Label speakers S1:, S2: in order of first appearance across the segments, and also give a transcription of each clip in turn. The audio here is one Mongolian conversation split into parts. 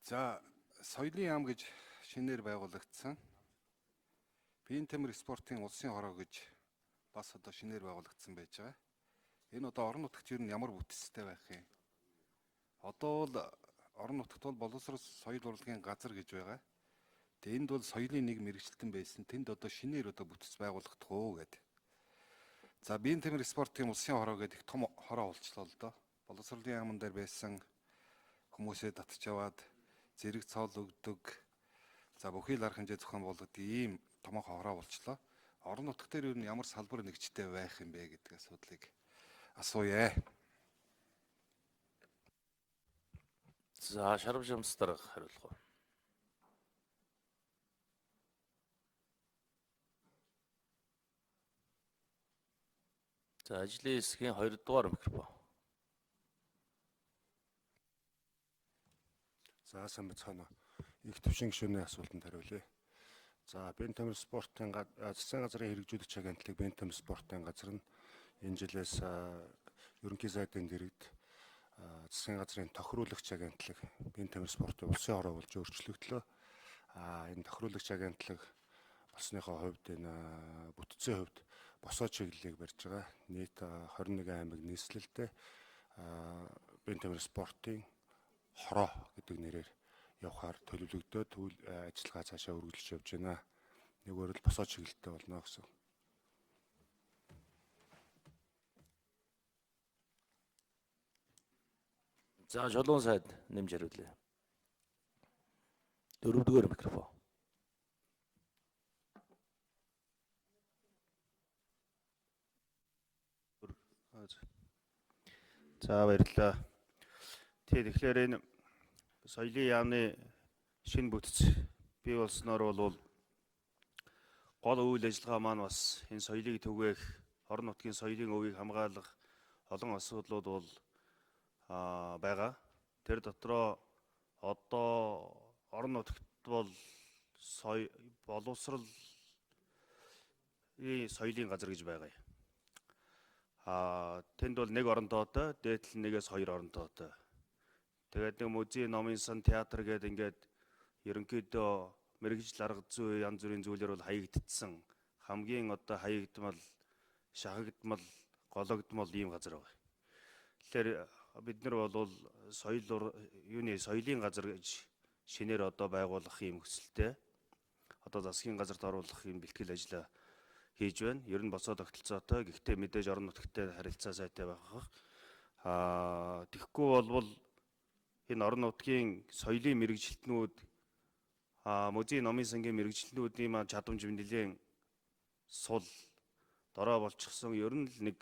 S1: За, соёлын яам гэж шинээр байгуулагдсан. Биеийн тамир спортын улсын хороо гэж бас одоо шинээр байгуулагдсан байж байгаа. Энэ одоо орон нутагт ер нь ямар бүтцтэй байх юм? Одоо бол орон нутагт бол боловсрол соёл урлагийн газар гэж байгаа. Тэгээ энд бол соёлын нэг мэрэгчлэн байсан. Тэнд одоо шинээр одоо бүтц байгуулагдах уу гэдэг. За, биеийн тамир спортын улсын хороо гэдэг их том хороо болчлоо л доо. Боловсролын яамн дээр байсан хүмүүсээ татж аваад зэрэг цол өгдөг. За, бүхий л арга хэмжээ зохион болгодог ийм томоохон хороо болчлоо. Орон нутгад дээр ер нь ямар салбар нэгжтэй байх юм бэ гэдэг асуудлыг асууя.
S2: За, шарав шамс дарга хариулах уу? За, ажлын хэсгийн 2 дугаар микрофон.
S3: За, сайн бацгаана. Их төвшин гишүүний асуултанд хариулъя. За, биеийн тамир спортын засгийн газрын хэрэгжүүлэгч агентлаг биеийн тамир спортын газар нь энэ жилээс ерөнхий сайдын дэргэд засгийн газрын тохируулагч агентлаг биеийн тамир спортын улсын хороо болж өөрчлөгдлөө. Энэ тохируулагч агентлаг болсныхоо хувьд энэ бүтцийн хувьд босоо чиглэлийг барьж байгаа. Нийт 21 аймаг нийслэлтэй биеийн тамир спортын хороо гэдэг нэрээр явахаар төлөвлөгдөөд ажиллагаа цаашаа үргэлжлэж явж байна. Нэггээр л босоо чиглэлтэй болно гэсэн.
S2: За, Чулуун сайд нэмж хариулъя. 4 дугаар микрофон.
S4: За, баярлалаа. Тэгэхээр энэ соёлын яамны шинэ бүтц бий болсноор бол гол үйл ажиллагаа маань бас энэ соёлыг түгээх, орон нутгийн соёлын өвийг хамгаалах олон асуудлууд бол байгаа. Тэр дотроо одоо орон нутагт бол боловсрол соёлын газар гэж байгаа юм. Тэнд бол нэг оронтойтой, дээдлэн нэгээс 2 оронтойтой. Тэгээд нэг музей, номын сан, театр гэдэг ингээд ерөнхийдөө мэрэгжил арга зүй янз бүрийн зүйлээр бол хаягдтсан. Хамгийн одоо хаягдмал, шахагдмал, гологдмал ийм газар байгаа. Тэгэхээр бид нар бол соёлын газар гэж шинээр одоо байгуулах юм хүсэлтэй. Одоо засгийн газарт оруулах юм бэлтгэл ажлаа хийж байна. Ер нь босоо тогтолцоотой. Гэхдээ мэдээж орон нутагтай харилцаа сайтай байх. Тэгэхгүй бол энэ орон нутгийн соёлын мэрэгжилтнүүд музей, номын сангийн мэрэгжилтнүүдийн маань чадамж нэлээн сул дорой болчихсон. Ер нь л нэг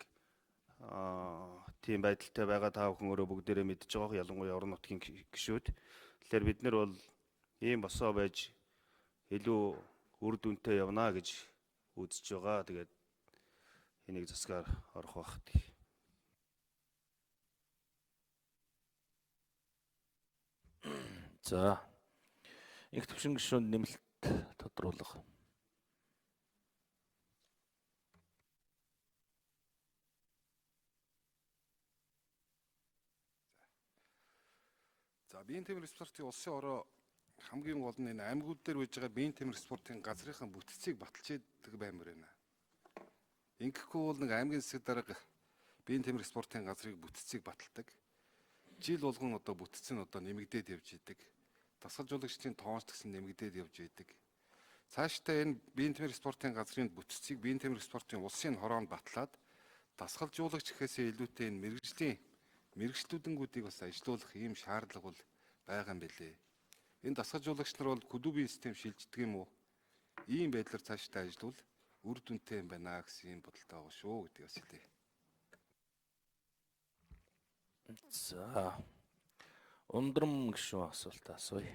S4: тийм байдалтай байгаа та бүхэн өөрөө бүгдээрээ мэдж байгаа. Ялангуяа орон нутгийн гишүүд. Тэгэхээр бид нар бол ийм босоо байж илүү үр дүнтэй явна гэж үзэж байгаа. Тэгээд энийг засгаар орох багт.
S2: За, их төвшин гишүүнд нэмэлт тодруулах.
S1: За, биеийн тамир спортын улсын хороо хамгийн гол нь энэ аймагуд дээр байж байгаа биеийн тамир спортын газрынхаа бүтцийг баталж яадаг баймар байна. Ингэхгүй бол нэг аймгийн засаг дарга биеийн тамир спортын газрыг бүтцийг баталдаг. Жил болгон одоо бүтц нь одоо нэмэгдээд явж идэг. Дасгалжуулагчдын тоонч гэсэн нэмэгдээд явж идэг. Цаашдаа энэ биеийн тамир спортын газрын бүтцийг биеийн тамир спортын улсын хороонд батлаад дасгалжуулагч гэхээсээ илүүтэй энэ мэрэгчлүүдэнгүүдийг бас ажилуулах ийм шаардлага бол байгаа юм билээ. Энэ дасгалжуулагч нар бол клубын систем шилждэг юм уу? Ийм байдлаар цаашдаа ажиллавал үр дүнтэй юм байна гэсэн ийм бодолтой байгаа шүү гэдэг бас хэлье.
S2: За, ундрам гишүүн асуулт асууя.